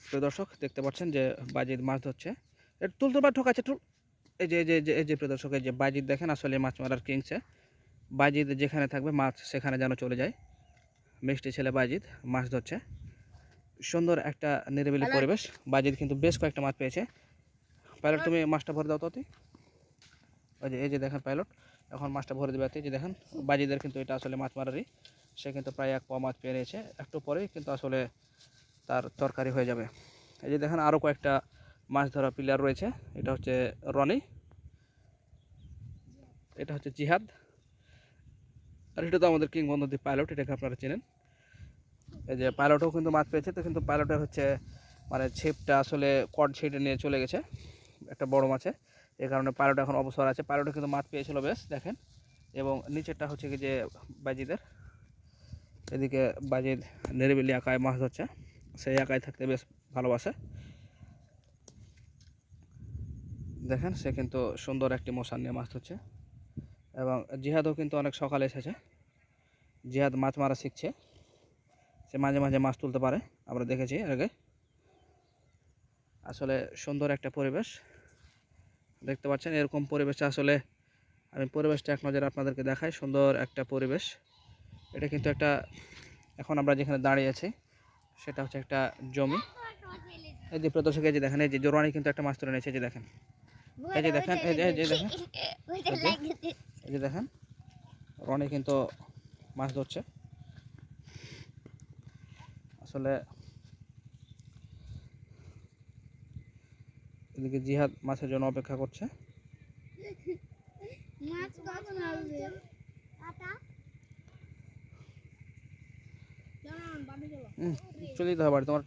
প্রিয় দর্শক দেখতে পাচ্ছেন যে বাজিদ মাছ ধরছে। এর তুলতে বা ঠকাচ্ছে টুল। এই যে প্রিয় দর্শক, এই যে বাজিদ দেখেন আসলে মাছ মারার কিংসে। বাজিদ যেখানে থাকবে মাছ সেখানে যেন চলে যায়। মিষ্টি ছেলে বাজিদ মাছ ধরছে। সুন্দর একটা নিরিবিলি পরিবেশ। বাজিদ কিন্তু বেশ কয়েকটা মাছ পেয়েছে। পাইলট তুমি মাছটা ভরে দাও তো অতি। এই যে দেখেন পাইলট এখন মাছটা ভরে দেবে। যে দেখেন বাজিদের কিন্তু এটা আসলে মাছ মারারই। সে কিন্তু প্রায় 1 পোয়া মাছ পেয়ে নিয়েছে। একটু পরেই কিন্তু আসলে তার তরকারি হয়ে যাবে। এই যে দেখেন আরও কয়েকটা মাছ ধরা প্লেয়ার রয়েছে। এটা হচ্ছে রনি, এটা হচ্ছে জিহাদ, আর এটা তো আমাদের কিংবদন্তি পাইলট, এটাকে আপনারা চেনেন। এই যে পাইলটও কিন্তু মাছ পেয়েছে। তো কিন্তু পাইলটের হচ্ছে মানে ছিপটা আসলে কড ছিটে নিয়ে চলে গেছে একটা বড় মাছে। এই কারণে পাইলট এখন অবসর আছে। পাইলটে কিন্তু মাছ পেয়েছিল বেশ দেখেন। এবং নিচেরটা হচ্ছে কি যে বাজিদের, এদিকে বাজিদ নিরিবিলি একায় মাছ ধরছে। সেই একাই থাকতে বেশ ভালোবাসে। দেখেন সে কিন্তু সুন্দর একটি মশান নিয়ে মাছ ধরছে। এবং জিহাদও কিন্তু অনেক সকালে এসেছে। জিহাদ মাছ মারা শিখছে। সে মাঝে মাঝে মাছ তুলতে পারে, আমরা দেখেছি আগে। আসলে সুন্দর একটা পরিবেশ দেখতে পাচ্ছেন। এরকম পরিবেশে আসলে আমি পরিবেশটা এক নজরে আপনাদেরকে দেখাই। সুন্দর একটা পরিবেশ। এটা কিন্তু একটা, এখন আমরা যেখানে দাঁড়িয়ে আছি সেটা হচ্ছে একটা জমি। এই যে প্রদর্শক, এই যে দেখেন, এই যে জোরানি কিন্তু একটা মাছ তুলে নিয়েছে। এই যে দেখেন, এই যে দেখেন, এই যে দেখেন, এই যে দেখেন রনি কিন্তু মাছ ধরছে। আসলে এদিকে জিহাদ মাছের জন্য অপেক্ষা করছে। চলে যেতে হবে বাড়ি তোমার।